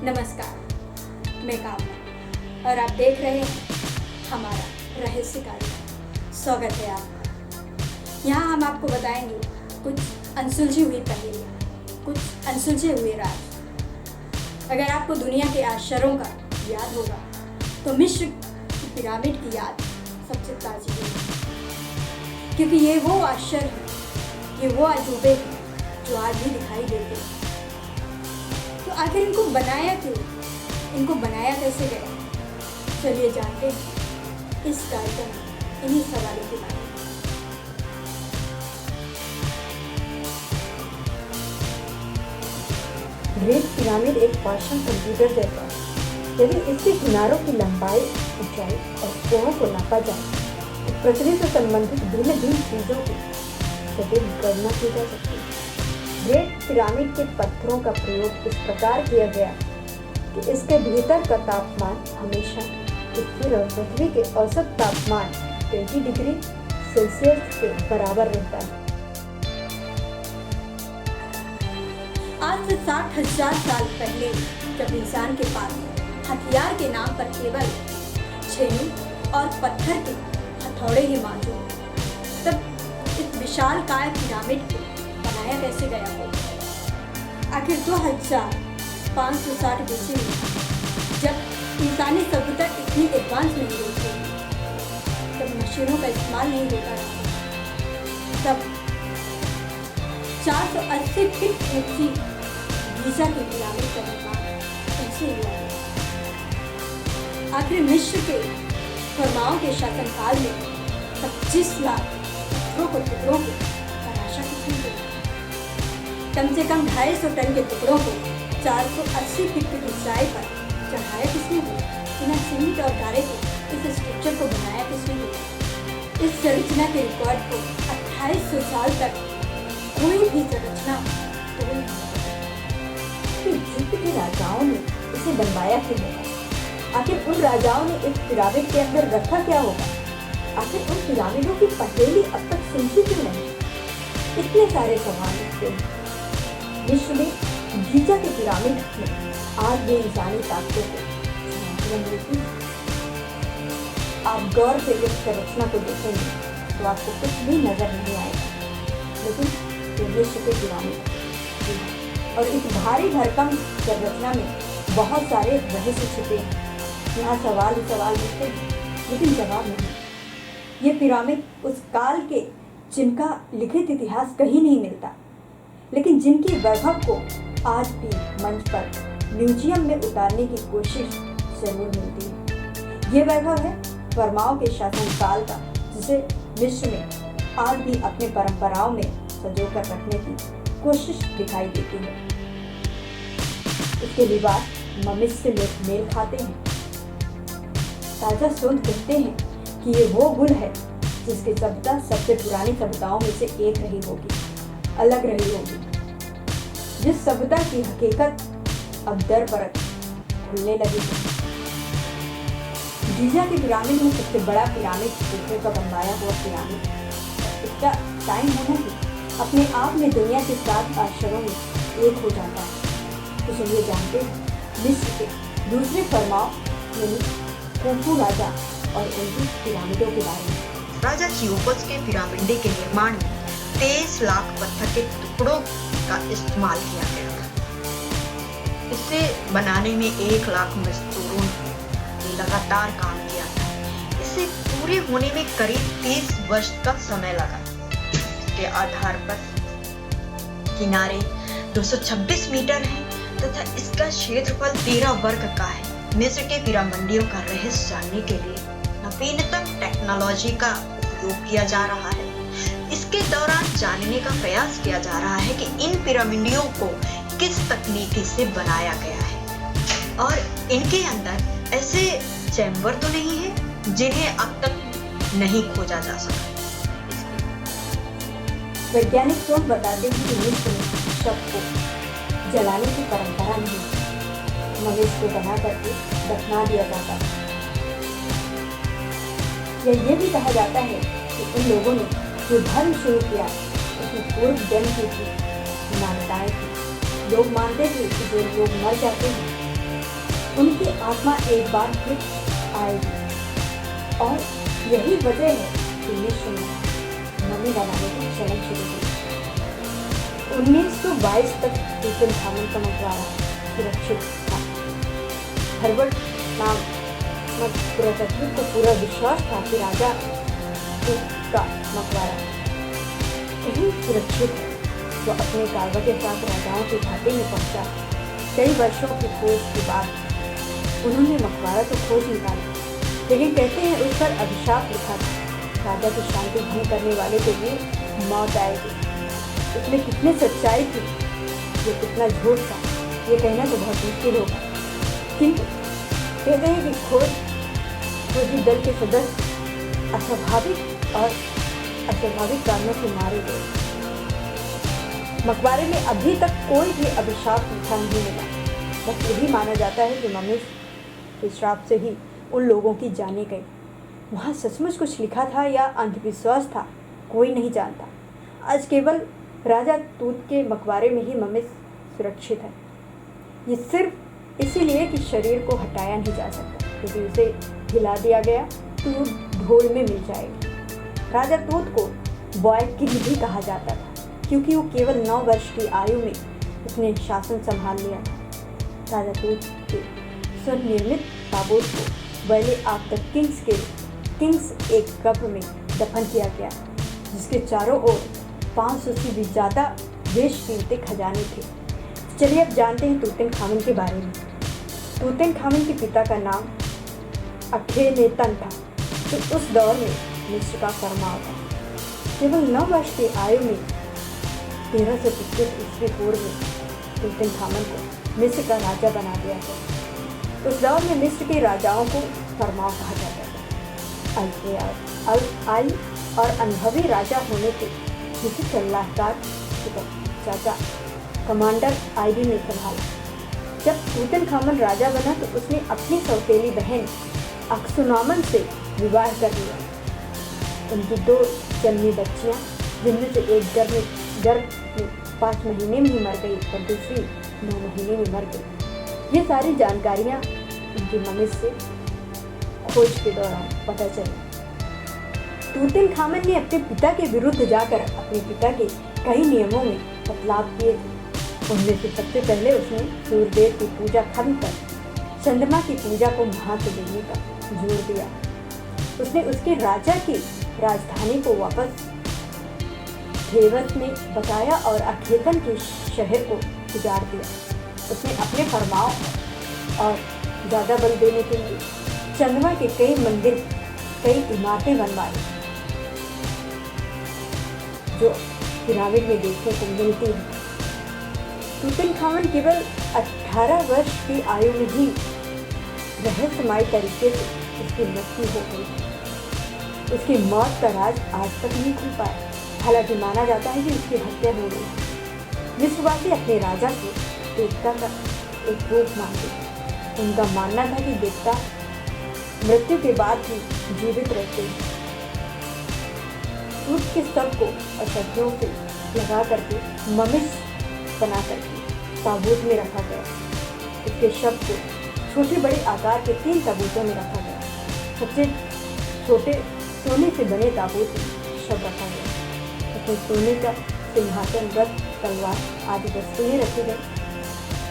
नमस्कार, मैं कामना और आप देख रहे हैं हमारा रहस्य कार्यक्रम। स्वागत है आपका। यहाँ हम आपको बताएंगे कुछ अनसुलझी हुई पहेलियाँ, कुछ अनसुलझे हुए राज। अगर आपको दुनिया के आश्चर्यों का याद होगा तो मिस्र की पिरामिड की याद सबसे ताज़ी होगी, क्योंकि ये वो आश्चर्य है, ये वो अजूबे हैं जो आज भी दिखाई देते हैं। तो आखिर इनको बनाया क्यों, इनको बनाया कैसे गया? चलिए जानते हैं इस कार्यक्रम में इन्हीं सवालों के बारे में। ग्रेट पिरामिड एक पर्शियन कंप्यूटर जैसा है। यदि इसके किनारों की लंबाई, ऊंचाई और कोणों को नापा जाए तो पृथ्वी से संबंधित भिन्न भिन्न चीजों की सटीक गणना की जा सकती है। ग्रेट पिरामिड के पत्थरों का प्रयोग इस प्रकार किया गया कि इसके भीतर का तापमान हमेशा स्थिर और पृथ्वी के औसत तापमान 20 डिग्री सेल्सियस के बराबर रहता है। आज से 60,000 साल पहले जब इंसान के पास हथियार के नाम पर केवल छेनी और पत्थर के हथौड़े ही मौजूद, तब इस विशालकाय पिरामिड को बनाया कैसे गया हो? आखिर 2560 BC में जब इंसानी सभ्यता इतनी एडवांस नहीं हुई थी, तब मशीनों का इस्तेमाल नहीं होता था, तब 480 फीट ऊंची गीज़ा की पिरामिड का निर्माण कैसे हुआ? आखिर मिस्र के फरमाओं के शासनकाल में 25 लाख टुकड़ों को तराशा किसने किया? कम से कम 250 टन के टुकड़ों को 480 फीट की ऊंचाई पर चढ़ाया किसने हुआ? बिना सीमेंट और गारे के इस स्ट्रक्चर को बनाया किसने हुआ? इस संरचना के रिकॉर्ड को 2800 साल तक कोई भी संरचना तोड़ नहीं सकी। इजिप्ट के राजाओं ने इसे बनवाया क्यों होगा? आखिर उन राजाओं ने इस पिरामिड के अंदर रखा क्या होगा? आखिर उन पिरामिडों की पहेली अब तक सुलझी क्यों नहीं? इतने सारे सवाल उठते हैं। विश्व में गीज़ा के पिरामिड में आज भी इंसानी ताकतों को मिलती है। आप गौर से इस संरचना को देखेंगे तो आपको कुछ भी नजर नहीं आएगा, लेकिन ये विश्व के पिरामिड है। और इस भारी भरकम संरचना में बहुत सारे रहस्य छिपे हैं। यहाँ सवाल ही सवाल मिलते हैं, लेकिन जवाब नहीं। ये पिरामिड उस काल के जिनका लिखित इतिहास कहीं नहीं मिलता, लेकिन जिनकी वैभव को आज भी मंच पर म्यूजियम में उतारने की कोशिश जरूर मिलती है। ये वैभव है फरमाओं के शासनकाल का, जिसे विश्व में आज भी अपने परंपराओं में संजोकर रखने की कोशिश दिखाई देती है। इसके विवाद ममिस से लोग मेल खाते हैं। ताजा शोध कहते हैं कि ये वो गुण है जिसकी सभ्यता सबसे पुरानी सभ्यताओं में से एक रही होगी, अलग रही होगी, जिस सभ्यता की हकीकत अब दर परत खुलने लगी है। गीज़ा के पिरामिड में सबसे बड़ा पिरामिड पृथ्वी का बनवाया हुआ पिरामिड। इसका टाइम होना भी अपने आप में दुनिया के 7 आश्चर्यों में एक हो जाता है। तो चलिए जानते हैं मिस्र के दूसरे फरमाओ यानी खुफू राजा और उनकी पिरामिडों के बारे में। राजा चियोपस के पिरामिड के निर्माण में 23 लाख पत्थर के टुकड़ों का इस्तेमाल किया गया था। इसे बनाने में 1 लाख मजदूरों ने लगातार काम किया था। इसे पूरे होने में करीब 30 वर्ष का समय लगा। इसके आधार पर किनारे 226 मीटर हैं तथा इसका क्षेत्रफल 13 वर्ग का है। मिस्र के पिरामिडों का रहस्य जानने के लिए नवीनतम टेक्नोलॉजी का उपयोग किया जा रहा है। इसके दौरान जानने का प्रयास किया जा रहा है कि इन पिरामिडों को किस तकनीकी से बनाया गया है और इनके अंदर ऐसे चैम्बर तो नहीं है जिन्हें अब तक नहीं खोजा जा सका। वैज्ञानिक शोध बताते हैं कि मिस्र में शव को जलाने की परंपरा नहीं, मवेश को बना करके दफना दिया जाता है। ये भी कहा जाता है कि उन लोगों ने जो धर्म शुरू किया उसमें पूर्व जन्म की थी मान्यताएं थी। लोग मानते थे कि जो लोग मर जाते हैं उनकी आत्मा एक बार फिर आएगी और यही वजह है कि मिस्र में मम्मी बनाने की चलन शुरू हुई। 1922 तक तूतनखामन का मकबरा सुरक्षित था। हर्बर्ट नामक पुरातत्व को पूरा विश्वास था कि राजा तूत का मकबरा कहीं सुरक्षित है। वो अपने कारवा के साथ राजाओं के घाटे में पहुंचा। कई वर्षों की खोज के बाद उन्होंने मकबरा तो खोज निकाला, लेकिन कहते हैं उस पर अभिशाप लिखा था, राजा की शांति भंग करने वाले के लिए मौत आएगी। इसमें कितनी सच्चाई थी, ये कितना झूठ था, ये कहना तो बहुत मुश्किल होगा। किंतु कहते हैं कि खोजी दल के सदस्य अस्वाभाविक और अस्वाभाविक कारणों से मारे गए। मकबरे में अभी तक कोई भी अभिशाप लिखा नहीं मिला। बस यही माना जाता है कि मम्मी के श्राप से ही उन लोगों की जाने गई। वहाँ सचमुच कुछ लिखा था या अंधविश्वास था, कोई नहीं जानता। आज केवल राजा तूत के मकबरे में ही मम्मी सुरक्षित है। ये सिर्फ इसीलिए कि शरीर को हटाया नहीं जा सकता, क्योंकि उसे हिला दिया गया तो वो ढोल में मिल जाएगी। राजा तूत को बॉय किंग भी कहा जाता था, क्योंकि वो केवल 9 वर्ष की आयु में उसने शासन संभाल लिया था। राजा तूत के स्वनिर्मित ताबूत को वैली ऑफ द किंग्स एक कब्र में दफन किया गया, जिसके चारों ओर 500 से भी ज़्यादा बेशकीमती खजाने थे। चलिए अब जानते हैं तूतनखामन के बारे में। तूतनखामन के पिता का नाम अखेनेतन था, तो उस दौर में मिस्र का फरमाव था। केवल 9 वर्ष की आयु में 1325 ईस्वी पूर्व में तूतनखामन को मिस्र का राजा बना दिया गया। उस दौर में मिस्र के राजाओं को फरमाव कहा जाता था। आई और अनुभवी राजा होने के किसी सलाहकार चाचा कमांडर आईडी ने संभाला। जब तूतनखामन राजा बना तो उसने अपनी सौतेली बहन अक्सुनामन से विवाह कर लिया। उनकी 2 जन्मी बच्चियां, जिनमें से एक गर्भ में 5 महीने में ही मर गई और दूसरी 9 महीने में मर गई। ये सारी जानकारियां उनकी मम्मी से खोज के दौरान पता चली। तूतनखामन ने अपने पिता के विरुद्ध जाकर अपने पिता के कई नियमों में बदलाव किए थे। उनमें से सबसे पहले उसने सूर्यदेव की पूजा खत्म कर चंद्रमा की पूजा को महत्व देने का जोर दिया। उसने उसके राजा की राजधानी को वापस थेबस में बसाया और अखेतन के शहर को उजाड़ दिया। उसने अपने फरमाव और ज़्यादा बल देने के लिए चंद्रमा के कई मंदिर, कई इमारतें बनवाई, जो पिरामिड में देखने को मिलती है। तूतनखामन केवल 18 वर्ष की आयु में ही रहस्यमय तरीके से उसकी मृत्यु हो गई। उसकी मौत का राज आज तक नहीं खुल पाया। हालांकि माना जाता है कि उसकी हत्या हो गई। मिस्रवासी अपने राजा को देवता का एक रूप मानते। उनका मानना था कि देवता मृत्यु के बाद भी जीवित रहते हैं। उसके शव को औषधियों से लगा करके ममिस बना करके ताबूत में रखा गया। उसके शव को छोटे बड़े आकार के 3 ताबूतों में रखा गया। सबसे छोटे सोने से बने ताबूत में शव रखा गया। उसमें सोने का सिंहासन, रथ, तलवार आदि वस्तुएं रखी गई।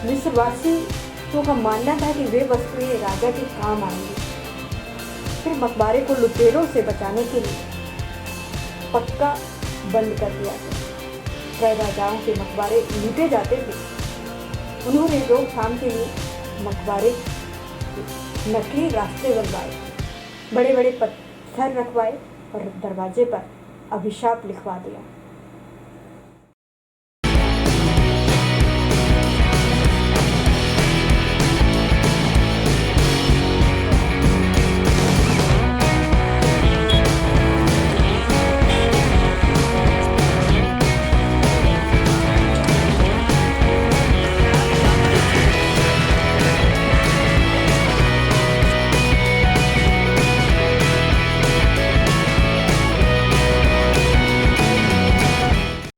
मिस्रवासियों का मानना था कि वे वस्तुएं राजा के काम आएंगी। फिर मकबरे को लुटेरों से बचाने के लिए पक्का बंद कर दिया गया। कई राजाओं के मकबरे लूटे जाते थे। उन्होंने रोकथाम के लिए मकबरे की नकली रास्ते बनवाए, बड़े बड़े पत्थर रखवाए और दरवाजे पर अभिशाप लिखवा दिया।